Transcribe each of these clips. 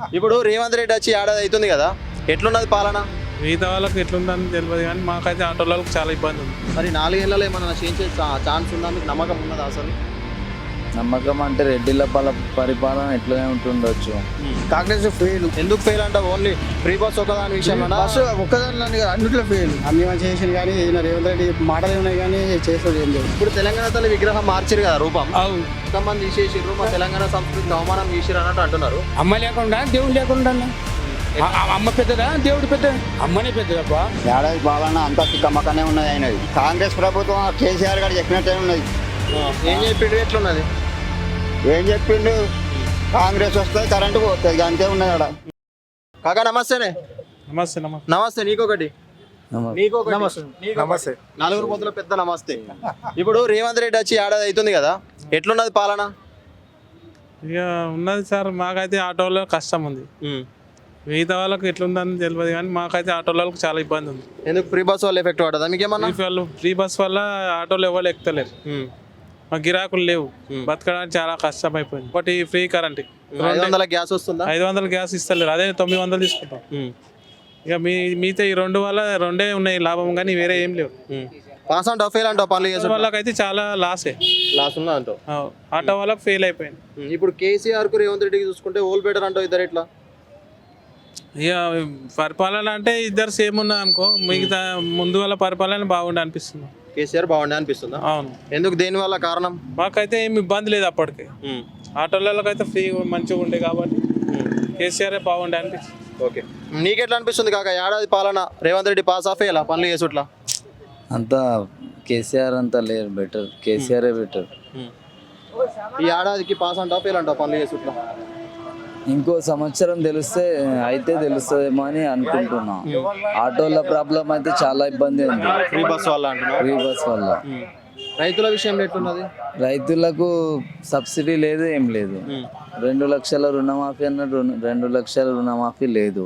ఇప్పుడు రేవంత్ రెడ్డి వచ్చి ఏడాది అవుతుంది కదా, ఎట్లున్నది పాలన? మిగతా వాళ్ళకి ఎట్లుందని తెలియదు కానీ మాకైతే ఆటో వాళ్ళకి చాలా ఇబ్బంది ఉంది. మరి 4 ఏళ్ళలో ఏమన్నా చేంజ్ ఛాన్స్ ఉందా? మీకు నమ్మకం ఉన్నదా అసలు? నమ్మకం అంటే రెడ్డిల పరిపాలన ఎట్లనే ఉంటుండొచ్చు. కాంగ్రెస్ ఫెయిల్. ఎందుకు ఫెయిల్ అంటావు? ఓన్లీ ఫ్రీ బస్ ఒకదాని విషయంలో బస్సు ఒక్కదానిలో అన్నింటిలో ఫెయిల్. అన్ని చేసిన కానీ రేవంత్ రెడ్డి మాటలు ఉన్నాయి కానీ చేసేది ఏం లేదు. ఇప్పుడు తెలంగాణ తల్లి విగ్రహం మార్చిరు కదా రూపం, అవు కొంతమంది తీసేసిర్రు, మా తెలంగాణ సంస్కృతికి అవమానం చేసిర్రు అన్నట్టు అంటున్నారు. అమ్మ లేకుండా దేవుడు లేకుండా అమ్మ పెద్దదా దేవుడు పెద్ద? అమ్మనే పెద్దదబ్బా. ఏడాది పాలన అంతా కమ్మకనే ఉన్నది అయినది. కాంగ్రెస్ ప్రభుత్వం కేసీఆర్ గారు చెప్పినట్టే ఉన్నది. ఏం చెప్పిండు? ఎట్లున్నది? ఏం చెప్పిండు? కాంగ్రెస్ వస్తే కరెంటు పోతుంది, అంతే ఉన్నది ఆడ. కాకా నమస్తేనే. నమస్తే నమస్తే. నీకొకటి నమస్తే. నలుగురు పొద్దుల పెద్ద నమస్తే. ఇప్పుడు రేవంత్ రెడ్డి వచ్చి ఏడాది అవుతుంది కదా, ఎట్లున్నది పాలన? ఇక ఉన్నది సార్, మాకైతే ఆటోలో కష్టం ఉంది. మిగతా వాళ్ళకి ఎట్లుందని తెలియదు కానీ మాకైతే ఆటో వాళ్ళకి చాలా ఇబ్బంది ఉంది. ఎందుకు? ఫ్రీ బస్ వల్ల ఎఫెక్ట్ పడదా మీకేమన్నా? ఫ్రీ బస్ వల్ల ఆటోలు ఎవరు ఎక్కుతలేరు, మాకు గిరాకులు లేవు, బతకడానికి చాలా కష్టం అయిపోయింది. ఒకటి ఫ్రీ కరెంట్, 500 గ్యాస్ వస్తుందా? 500 గ్యాస్ ఇస్తలేరు, అదే 900 తీసుకుంటాం. ఇక మిగతా ఈ రెండే ఉన్నాయి లాభం, కానీ వేరే ఏం లేవు. పాస్ అంటావు ఫెయిల్ అంటావు? పనులు చేసే వాళ్ళకైతే చాలా లాసే, లాస్ ఉందా అంటావు? ఆటో వాళ్ళకి ఫెయిల్ అయిపోయింది. ఇప్పుడు కేసీఆర్ కు రేవంత్ రెడ్డికి చూసుకుంటే ఓల్ బెటర్ అంటావు, ఇద్దరు ఎట్లా? ఇక పరిపాలన అంటే ఇద్దరు సేమ్ ఉన్నా అనుకో, మిగతా ముందు వాళ్ళ పరిపాలన బాగుండే అనిపిస్తుంది. కేసీఆర్ బాగుండే అనిపిస్తుందా? అవును. ఎందుకు? దేని వల్ల కారణం? మాకైతే ఏమి ఇబ్బంది లేదు అప్పటికి, ఆటోలకైతే ఫ్రీ మంచిగా ఉండే కాబట్టి కేసీఆర్ బాగుండే అనిపిస్తుంది. ఓకే, నీకెట్లా అనిపిస్తుంది కాక ఏడాది పాలన రేవంత్ రెడ్డి పాస్ ఆఫ్ అయ్యేలా పనులు చేసుట్లా? అంతా కేసీఆర్ అంతా లేరు, బెటర్ కేసీఆర్ బెటర్. ఈ ఏడాదికి పాస్ అంటావు ఫెయిల్ అంటావు పనులు చేసుట్లా? ఇంకో సంవత్సరం తెలిస్తే అయితే తెలుస్తుందేమో అని అనుకుంటున్నా. ఆటోల ప్రాబ్లం అయితే చాలా ఇబ్బంది ఉంది, ఫ్రీ బస్ వల్ల అంటున్నావు? ఫ్రీ బస్ వల్ల. రైతుల విషయంలో ఎట్లున్నది? రైతులకు సబ్సిడీ లేదు, ఏం లేదు. 2 లక్షల రుణమాఫీ అన్నట్టు 2 లక్షల రుణమాఫీ లేదు.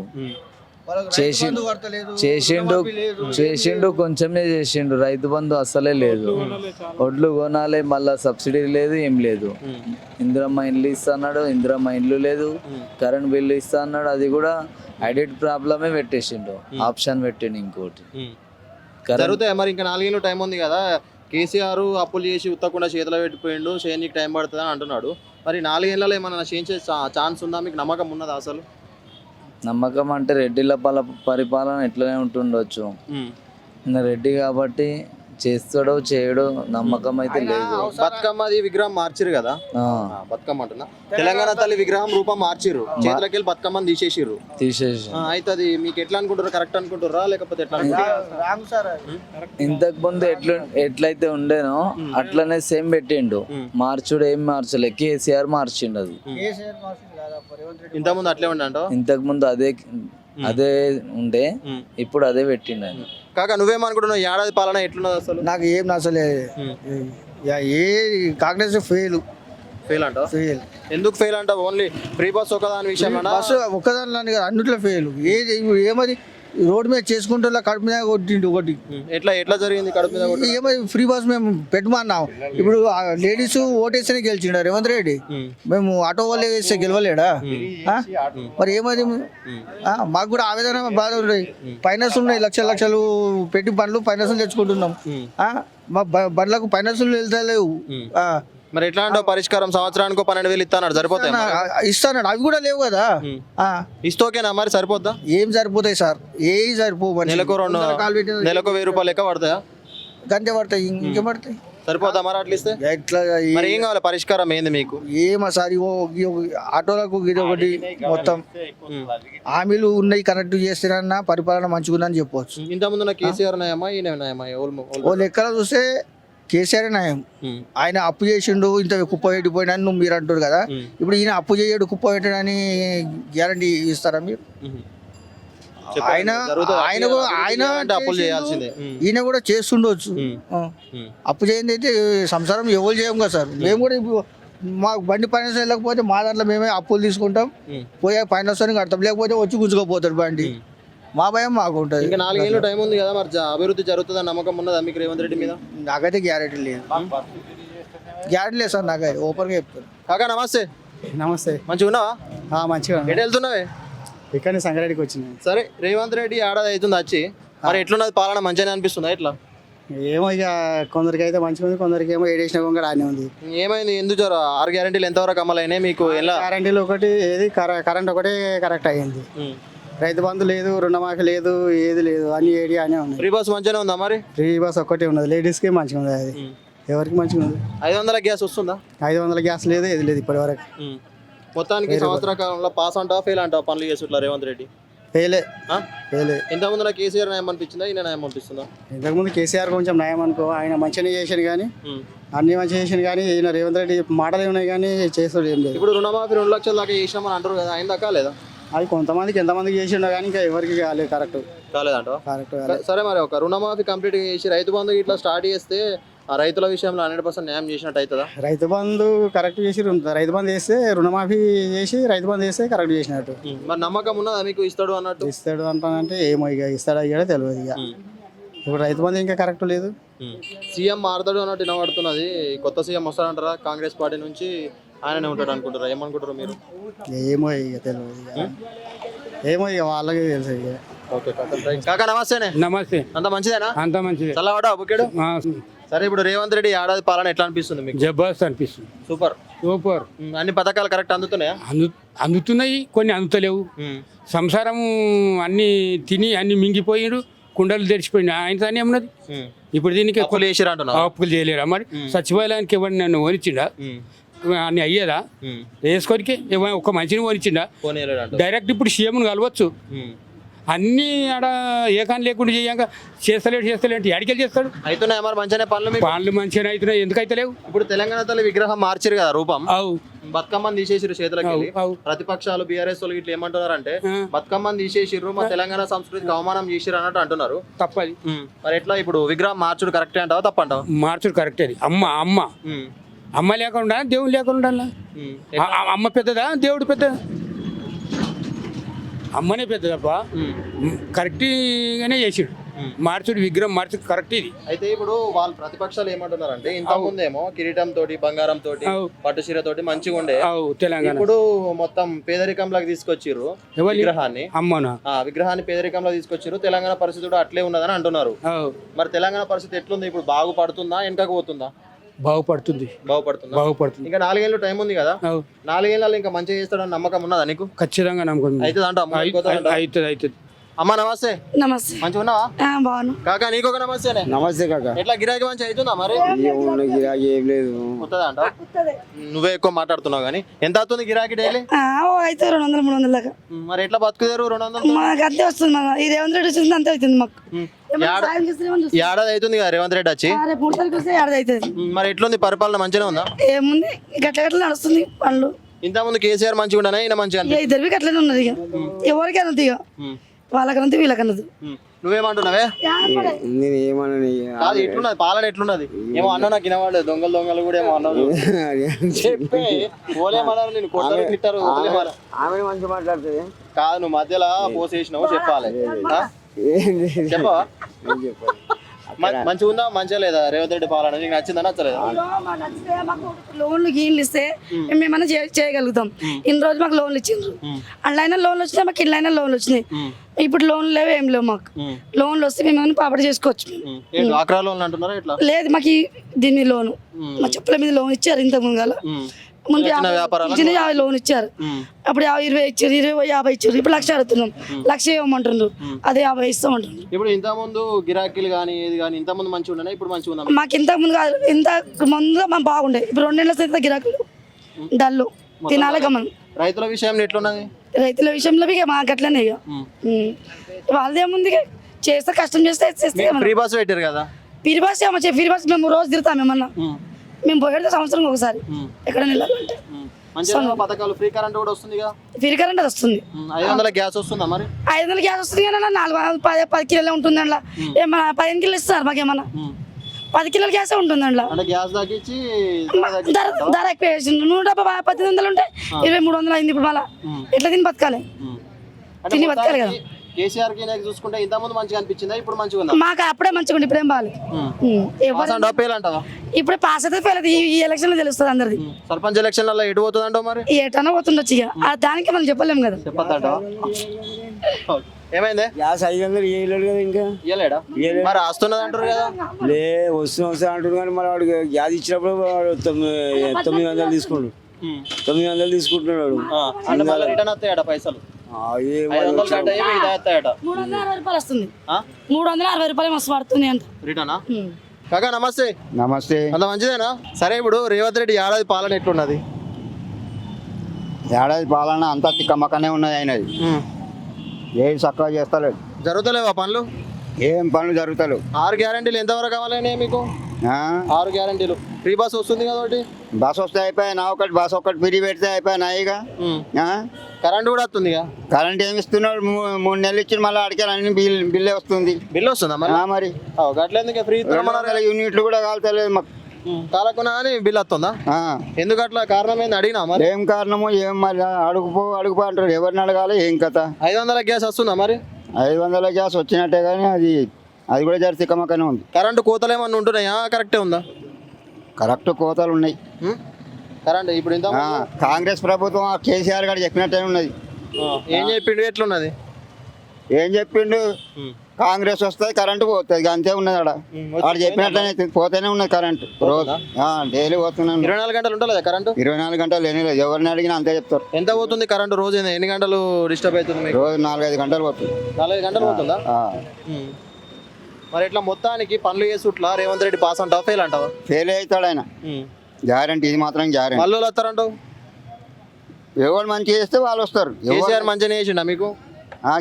చేసిండు కొంచెమే చేసిండు, రైతు బంధు అసలే లేదు. ఒడ్లు కొనాలి, మళ్ళా సబ్సిడీ లేదు, ఏం లేదు. ఇందిరమ్మ ఇండ్లు ఇస్తా అన్నాడు, ఇందిరమ్మ ఇండ్లు లేదు. కరెంట్ బిల్లు ఇస్తా అన్నాడు, అది కూడా ఐడెంట్ ప్రాబ్లమే పెట్టేసిండు, ఆప్షన్ పెట్టిండు ఇంకోటి. జరుగుతాయి మరి, ఇంకా 4 ఏళ్ళు టైం ఉంది కదా. కేసీఆర్ అప్పులు చేసి ఉత్తకుండా చేతిలో పెట్టిపోయిండు, చేయడానికి టైం పడుతుంది అని అంటున్నాడు. మరి 4 ఏళ్ళలో ఏమన్నా చేంజ్ ఛాన్స్ ఉందా? మీకు నమ్మకం ఉన్నదా అసలు? నమ్మకం అంటే రెడ్డిల పరిపాలన ఎట్లనే ఉంటుండొచ్చు. రెడ్డి కాబట్టి చేస్తాడో చేయడో నమ్మకం అయితే లేదు. బతుకమ్మది విగ్రహం మార్చిరు కదా, బతుకమ్మ అంటున్నా, తెలంగాణ తల్లి విగ్రహం రూపం మార్చిరు, చేతులకి వెళ్ళి బతుకమ్మని తీసేసి. అయితే అది మీకు ఎట్లా అనుకుంటారు? కరెక్ట్ అనుకుంటారా లేకపోతే ఎట్లా? ఇంతకు ముందు ఎట్లయితే ఉండేనో అట్లనే సేమ్ పెట్టిండు, మార్చుడు ఏం మార్చలే, కేసీఆర్ మార్చిండు. అది ఇంతకు ముందు అట్లే ఉండే అంటావు? ఇంతకు ముందు అదే ఉండే, ఇప్పుడు అదే పెట్టిండు ఆయన. కాక నువ్వేమనుకుంటున్నావు? ఏడాది పాలన ఎట్లున్నది అసలు? నాకు ఏం నచ్చలేదు. ఏ కాంగ్రెస్ ఫెయిల్. ఫెయిల్ అంటావు? ఫెయిల్. ఎందుకు ఫెయిల్ అంటావు? ఓన్లీ ఫ్రీ బస్ ఒకదాని విషయంలో? బస్సు ఒక్కదానిలో అన్నింటిలో ఫెయిల్. ఏమది రోడ్డు మీద చేసుకుంటే కడుపు మీద కొట్టిండు ఒకటి. ఎట్లా జరిగింది కడుపు మీద? ఏమది ఫ్రీ బస్ మేము పెట్టమన్నాం. ఇప్పుడు లేడీస్ ఓటేస్తేనే గెలిచిండు రేవంత్ రెడ్డి, మేము ఆటో వాళ్ళు వేస్తే గెలవలేడా? మరి ఏమది? మాకు కూడా ఆవేదన బాధ ఉన్నాయి. ఫైనాన్స్ ఉన్నాయి, లక్షలు పెట్టి బండ్లు ఫైనాన్స్ తెచ్చుకుంటున్నాం. మా బండ్లకు ఫైనాన్స్ వెళ్తలేవు. మరి ఎట్లా అంటావు? పరిష్కారం సంవత్సరానికి 12,000 ఇస్తాడు, సరిపోతాయి? ఇస్తాడు, అవి కూడా లేవు కదా. ఇస్తోకేనా మరి? సరిపోద్దా? ఏం సరిపోతాయి సార్, ఏ సరిపోవు. నెలకు 1,000 రూపాయలు లెక్క పడతాయా? గంటే పడతాయి, ఇంకేం పడతాయి? సరిపోతా మరి అట్లా ఇస్తే? ఎట్లా మరి ఏం కావాలి? పరిష్కారం ఏంది మీకు? ఏమో సార్, ఆటోలకు ఇది ఒకటి మొత్తం హామీలు ఉన్నాయి, కరెక్ట్ చేస్తారన్నా పరిపాలన మంచిగా ఉందని చెప్పవచ్చు. ఇంతకుముందు కేసీఆర్ నయమా ఈయన నయమా? ఓ లెక్కన చూస్తే కేసీఆర్ నయం. ఆయన అప్పు చేసిండు, ఇంత కుప్ప పెట్టిపోయినా నువ్వు మీరు అంటారు కదా. ఇప్పుడు ఈయన అప్పు చేయడు, కుప్ప పెట్టడని గ్యారంటీ ఇస్తారా మీరు? ఆయన అప్పులు చేయాల్సిందే, ఈయన కూడా చేస్తుండొచ్చు. అప్పు చేయండి అయితే సంసారం ఎవరు చేయం కదా సార్. మేము కూడా మాకు బండి ఫైనాన్స్ వెళ్ళకపోతే మా దాంట్లో మేమే అప్పులు తీసుకుంటాం, పోయే ఫైనాన్స్ అని కడతాం, లేకపోతే వచ్చి గుంజుకోపోతాడు బండి. మా భయం మాకు ఉంటుంది. ఇంకా 4 ఏళ్ళు టైం ఉంది కదా, మరి అభివృద్ధి జరుగుతుందని నమ్మకం ఉన్నదా మీకు రేవంత్ రెడ్డి మీద? నాకైతే గ్యారెంటీ లేదు. గ్యారెంటీ లేదు సార్, నాకైతే ఓపెన్గా చెప్తాను. కాకా నమస్తే. నమస్తే. మంచిగా ఉన్నావా? మంచిగా ఎటు వెళ్తున్నావే? ఇక్కడ సంగారెడ్డికి వచ్చినాయి. సరే, రేవంత్ రెడ్డి ఏడాది అవుతుంది వచ్చి, మరి ఎట్లున్నది పాలన? మంచిగానే అనిపిస్తుందా? ఎట్లా? ఏమో ఇక కొందరికి అయితే మంచిగా ఉంది, కొందరికి ఏమో ఏడేసిన కొంగ ఆనే ఉంది. ఏమైంది? ఎందుకు జర 6 గ్యారెంటీలు ఎంతవరకు అమలైనాయి మీకు? ఎలా? గ్యారంటీలు ఒకటి ఏది కరెంట్ ఒకటే కరెక్ట్ అయ్యింది. రైతు బంధు లేదు, రుణమాఫీ లేదు, ఏది లేదు, అన్ని ఏడి అనే ఉన్నాయి. ఫ్రీ బస్ మంచిగానే ఉందా మరి? ఫ్రీ బస్ ఒక్కటే ఉన్నది, లేడీస్కి మంచిగా ఉంది. అది ఎవరికి మంచిగా ఉంది. 500 గ్యాస్ వస్తుందా? 500 గ్యాస్ లేదు, ఏది లేదు ఇప్పటి వరకు. మొత్తానికి సంవత్సర కాలంలో పాస్ అంటావా ఫెయిల్ అంటావా పనులు చేస్తుట్లా రేవంత్ రెడ్డి? ఫెయిలే. ఇంతకుముందు నాకు కేసీఆర్ న్యాయం అనిపించిందా, ఈయన న్యాయం అనిపిస్తుందా? ఇంతకుముందు కేసీఆర్ కొంచెం నయం అనుకో, ఆయన మంచిగానే చేసాను కానీ, అన్ని మంచిగా చేసాను కానీ, ఈయన రేవంత్ రెడ్డి మాటలు ఉన్నాయి కానీ చేస్తాడు ఏం లేదు. ఇప్పుడు రుణమాఫీ 2 లక్షల దాకా చేసినామని అంటారు కదా, ఆయన దాకా లేదా? అది కొంతమందికి ఎంతమందికి చేసిండో కానీ ఇంకా ఎవరికి కాలేదు. కరెక్ట్ కాలేదంటావా? కరెక్ట్. సరే, మరి ఒక రుణమాఫీ కంప్లీట్ చేసి రైతు బంధు ఇట్లా స్టార్ట్ చేస్తే ఆ రైతుల విషయంలో 100% న్యాయం చేసినట్టు అవుతుందా? రైతు బంధు కరెక్ట్ చేసి రైతు బంధు చేస్తే, రుణమాఫీ చేసి రైతు బంధు చేస్తే కరెక్ట్ చేసినట్టు. మరి నమ్మకం ఉన్నదా మీకు ఇస్తాడు అన్నట్టు? ఇస్తాడు అంటానంటే ఏమో ఇక ఇస్తాడా ఇయ్యాడో తెలియదు. ఇక ఇప్పుడు రైతు బంధు ఇంకా కరెక్ట్ లేదు. సీఎం మారుతాడు అన్నట్టు వినబడుతున్నది. కొత్త సీఎం వస్తాడంటారా కాంగ్రెస్ పార్టీ నుంచి? ఆయననే ఉంటాడు అనుకుంటారా? ఏమనుకుంటారు మీరు? ఏమో ఇక తెలియదు. ఇక ఏమో ఇక వాళ్ళకి తెలుసు. ఇక ఓకే కాకా, నమస్తేనే. నమస్తే. అంత మంచిదేనా? అంత మంచిది. చల్లవాడా బుక్కేడు? సరే, ఇప్పుడు రేవంత్ రెడ్డి ఏడాది పాలన ఎట్లా అనిపిస్తుంది మీకు? జబర్దస్త్ అనిపిస్తుంది. సూపర్. అన్ని పథకాలు కరెక్ట్ అందుతున్నాయా? అందుతున్నాయి, కొన్ని అందుతలేవు. సంసారం అన్ని తిని అన్ని మింగిపోయిడు, కుండలు తెరిచిపోయినా. ఆయన తానే ఏమన్నది ఇప్పుడు దీనికి అప్పులు చేయలేరా? మరి సచివాలయానికి ఎవరు నన్ను ఓనిచ్చిండా? అన్ని అయ్యేదా? వేసుకొనికి ఒక మంచిని ఓనిచ్చిండా? డైరెక్ట్ ఇప్పుడు సీఎంను కలవచ్చు. అన్ని ఆడ ఏకాన్ని లేకుండా చేయంగా చేస్తలేడు ఎడికెళ్ళి చేస్తాడు. అవుతున్నాయి మరి మంచిగానే పనులు మంచిగానే అవుతున్నాయి. ఎందుకు అయితే లేవు? ఇప్పుడు తెలంగాణ తల్లి విగ్రహం మార్చారు కదా రూపం. అవు బతుకమ్మని తీసేసిరు చేతులకి. ప్రతిపక్షాలు బీఆర్ఎస్ వాళ్ళు ఇట్లా ఏమంటున్నారంటే బతుకమ్మని తీసేసిర్రు, మా తెలంగాణ సంస్కృతికి అవమానం చేసిరు అన్నట్టు అంటున్నారు. తప్పది. మరి ఎట్లా ఇప్పుడు విగ్రహం మార్చుడు కరెక్టే అంటావా తప్పంటావా? మార్చుడు కరెక్టే. అమ్మ లేకుండా దేవుడు లేకుండా అమ్మ పెద్దదా దేవుడు పెద్దదా? అమ్మనే పెద్దదప్ప. కరెక్ట్గానే చేసాడు. మార్చుడు విగ్రహం మార్చుడు కరెక్ట్. ఇది అయితే ఇప్పుడు వాళ్ళు ప్రతిపక్షాలు ఏమంటున్నారంటే ఇంతకుముందేమో కిరీటం తోటి, బంగారం తోటి, పట్టు చీర తోటి మంచిగా ఉండే తెలంగాణ, ఇప్పుడు మొత్తం పేదరికంలోకి తీసుకొచ్చిర్రు విగ్రహాన్ని. అమ్మనా విగ్రహాన్ని పేదరికంలో తీసుకొచ్చిర్రు. తెలంగాణ పరిస్థితి కూడా అట్లే ఉన్నదని అంటున్నారు. మరి తెలంగాణ పరిస్థితి ఎట్లుంది ఇప్పుడు? బాగుపడుతుందా వెనకకు పోతుందా? బాగుపడుతుంది. ఇంకా 4 ఏళ్ళు టైం ఉంది కదా, 4 ఏళ్ళలో ఇంకా మంచిగా చేస్తాడని నమ్మకం ఉన్నదా నీకు? ఖచ్చితంగా నమ్మకం అవుతుంది. అమ్మా నమస్తే. నమస్తే. మంచిగా ఉన్నావా? బాగున్నా. కాకా నీకు ఒక నమస్తే. నమస్తే కాకా. ఎట్లా గిరాకీ మంచిగా అవుతుందా మరి? గిరాకీ ఏం లేదు. నువ్వే ఎక్కువ మాట్లాడుతున్నావు కానీ ఎంత అవుతుంది గిరాకీ డైలీ? అయితే 200-300 దాకా. మరి ఎట్లా బతుకుతారు 200? మాకు అంతే వస్తుంది. ఈ రేవంత్ రెడ్డి వచ్చింది అంతే అవుతుంది మాకు. ఏడాది అవుతుంది కదా రేవంత్ రెడ్డి వచ్చి. రేపు 3 తారీఖు వస్తే ఏడాది అవుతుంది. మరి ఎట్లుంది పరిపాలన? మంచిగా ఉందా? ఏముంది గట్ల నడుస్తుంది పనులు. ఇంతకుముందు కేసీఆర్ మంచిగా ఉండనా ఈయన మంచిగా? ఇద్దరికి అట్లనే ఉన్నది. ఇక ఎవరికి అన్నది, ఇక వాళ్ళకన్నది వీళ్ళకన్నది. నువ్వేమంటున్నావే? కాదు, ఎట్లున్నది పాలన? ఎట్లున్నది ఏమో అన్నా నాకు వినవాడు. దొంగలు కూడా ఏమో అన్నారు. చెప్పే ఓలేమన్నారు, నేను కొట్టారు తిట్టారు. ఆమె మంచిగా మాట్లాడుతుంది కాదు, నువ్వు మధ్యలో పోసేసినావు చెప్పాలి. చెప్పవా? మంచిగా ఉందా మంచిగా లేదా రేవంత్ రెడ్డి పాలన? నీకు నచ్చిందా నచ్చలేదా? లోన్లు గీన్లు ఇస్తే మేమన్నా చేయగలుగుతాం. ఇన్ని రోజు మాకు లోన్లు ఇచ్చిండ్రు. అందులో లోన్లు వచ్చినాయి, మాకు ఇళ్ళైనా లోన్లు వచ్చినాయి. ఇప్పుడు లోన్లు లేవు, ఏం లేవు. మాకు లోన్లు వస్తే మేము పాపడి చేసుకోవచ్చు. లేదు, మాకు దీని మీద లోను, మా చెప్పుల మీద లోన్ ఇచ్చారు. ఇంతకు ముందు 50 లోన్ ఇచ్చారు. అప్పుడు 20 ఇచ్చారు, 50 ఇచ్చారు. ఇప్పుడు 1,00,000 అడుగుతున్నాం. 1,00,000 ఇవ్వమంటున్నారు, అదే 50 ఇస్తామంటున్నారు. ఇప్పుడు ఇంత ముందు గిరాకీలు కానీ ఏది కానీ ఇంత ముందు మంచిగా ఉన్నాయి, ఇప్పుడు మంచిగా ఉందా? మాకు ఇంతకు ముందు కాదు, ఇంతకు ముందు మాకు బాగుండే. ఇప్పుడు 2 నెలల సేపు గిరాకీలు డల్లు తినాలి గమనం. రైతుల విషయంలో ఎట్లున్నది? రైతుల విషయంలో మాకు అట్లనే. ఇక వాళ్ళదేముంది, చేస్తే కష్టం చేస్తే ఫ్రీ బస్ పెట్టారు కదా. ఫ్రీ బస్ ఫ్రీ బస్ మేము రోజు తిరుగుతాం. ఏమన్నా మేము పోయేది సంవత్సరం ఒకసారి ఎక్కడ వెళ్ళాలంటే. పథకాలు ఫ్రీ కరెంట్ కూడా వస్తుంది కదా. ఫ్రీ కరెంట్ వస్తుంది. 500 గ్యాస్ వస్తుందా మరి? 500 గ్యాస్ వస్తుంది కానీ 10 కిలోలే ఉంటుంది. అందులో ఏమన్నా 15 కిలోలు ఇస్తారు. మాకేమన్నా 10 కిలోల గ్యాసే ఉంటుంది. అందులో ధర ఎక్కువ వేసిండు. 118 ఉంటే 2300 అయింది. ఇప్పుడు మళ్ళీ ఎట్లా తిని బతకాలి? తిని బతకాలి కదా. కేసీఆర్ కి నాకు చూసుకుంటే ఇంత ముందు మంచిగా అనిపించిందా ఇప్పుడు మంచిగా ఉందా మాకు అప్పుడే మంచిగా ఉండి ఇప్పుడేం బాగాలేదు పాస్ అండ్ ఫెయిల్ అంటావా ఇప్పుడు పాస్ అయితే ఫెయిల్ అయితే ఈ ఎలక్షన్ లో తెలుస్తుంది అందరిది సర్పంచ్ ఎలక్షన్లలో ఎటు పోతుందంటావు మరి ఎటన్నా పోతుండొచ్చు ఇక దానికి మనం చెప్పలేము కదా చెప్పద్దంటావా ఏమైంది గ్యాస్ 500 ఇవ్వలేడు కదా ఇంకా ఇయ్యలేడా మరి వస్తున్నది అంటారు కదా లే వస్తా అంటారు కానీ మరి వాడు గ్యాస్ ఇచ్చినప్పుడు వాడు 900 తీసుకుంటాడు 900 తీసుకుంటున్నాడు అంటే మళ్ళీ రిటర్న్ వస్తాయట పైసలు ఆ, ఏ 500 కట్ అయ్యి ఇది వస్తాయట 360 రూపాయలు వస్తుంది 360 రూపాయలు మస్తు పడుతుంది అంత రిటర్నా కాకా నమస్తే నమస్తే అంత మంచిదేనా సరే ఇప్పుడు రేవంత్ రెడ్డి ఏడాది పాలన ఎట్లున్నది ఏడాది పాలన అంతా తిక్కమ్మకనే ఉన్నది అయినది ఏం చక్కగా చేస్తలేడు జరుగుతలేవా పనులు ఏం పనులు జరుగుతలేవు 6 గ్యారంటీలు ఎంతవరకు కావాలని మీకు 6 గ్యారంటీలు ఫ్రీ బస్ వస్తుంది కదా ఒకటి బస్ వస్తే అయిపోయా నా ఒకటి బస్ ఒకటి పిరి పెడితే అయిపోయా నాయిగా కరెంట్ కూడా వస్తుంది కరెంట్ ఏమి ఇస్తున్నాడు 3 నెలలు ఇచ్చి మళ్ళీ అడిగే అన్ని బిల్లే వస్తుంది బిల్లు వస్తుందా మరి మరి గట్లేందుకే ఫ్రీ 200 యూనిట్లు కూడా కాలుతలేదు మాకు కాలకున్నా అని బిల్ వస్తుందా ఎందుకు అట్లా కారణం ఏంది అడిగినా మరి ఏం కారణము ఏం మరి అడుగుపో అంటారు ఎవరిని అడగాలి ఏం కథ 500 గ్యాస్ వస్తుందా మరి 500 గ్యాస్ వచ్చినట్టే కానీ అది కూడా జరి తిక్కమక్కనే ఉంది కరెంటు కోతలు ఏమన్నా ఉంటున్నాయా కరెక్టే ఉందా కరెక్ట్ కోతలు ఉన్నాయి కరెంట్ ఇప్పుడు ఇంత కాంగ్రెస్ ప్రభుత్వం ఆ కేసీఆర్ గారు చెప్పినట్టే ఉన్నది ఏం చెప్పిండు ఎట్లున్నది ఏం చెప్పిండు కాంగ్రెస్ వస్తుంది కరెంటు పోతుంది అంతే ఉన్నది ఆడ వాడు చెప్పినట్లనే పోతేనే ఉన్నది కరెంటు రోజు డైలీ పోతున్నాను 24 గంటలు ఉంటుందా కరెంటు 24 గంటలు లేని లేదు ఎవరిని అడిగినా అంతే చెప్తారు ఎంత పోతుంది కరెంటు రోజు ఎన్ని గంటలు డిస్టర్బ్ అవుతుంది మీకు రోజు 4-5 గంటలు పోతుంది 4-5 గంటలు పోతుందా మరి ఇట్లా మొత్తానికి పనులు చేసుట్లా రేవంత్ రెడ్డి పాస్ అంటావా ఫెయిల్ అంటావా ఫెయిల్ అవుతాడు ఆయన గ్యారంటీ ఇది మాత్రం గ్యారంటీ మళ్ళీ వస్తారంటావు ఎవరు మంచిగా చేస్తే వాళ్ళు వస్తారు కేసీఆర్ మంచిగా చేసిండా మీకు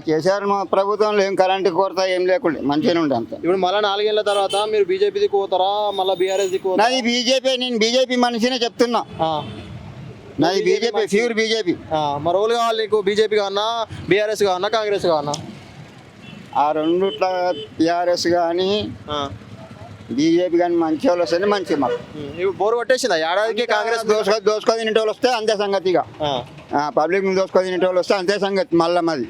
కేసీఆర్ మా ప్రభుత్వంలో ఏం కరెంటు కొరత ఏం లేకుండా మంచిగానే ఉండే అంత ఇప్పుడు మళ్ళీ 4 ఏళ్ళ తర్వాత మీరు బీజేపీ దిక్కు పోతారా మళ్ళీ బీఆర్ఎస్ దిక్కు నాది బీజేపీ నేను బీజేపీ మనిషినే చెప్తున్నా నాది బీజేపీ ప్యూర్ బీజేపీ మరి రోజులు కావాలి నీకు బీజేపీ కావన్నా బీఆర్ఎస్ కావన్నా కాంగ్రెస్ కావన్నా ఆ రెండుట్ల టీఆర్ఎస్ కానీ బీజేపీ కానీ మంచి వాళ్ళు వస్తేనే మంచిగా మాకు ఇప్పుడు బోర్ కొట్టేసిందా ఏడాదికి కాంగ్రెస్ దోసుకో తినే వాళ్ళు వస్తే అంతే సంగతిగా పబ్లిక్ దోసుకో తినే వాళ్ళు వస్తే అంతే సంగతి మళ్ళీ మాది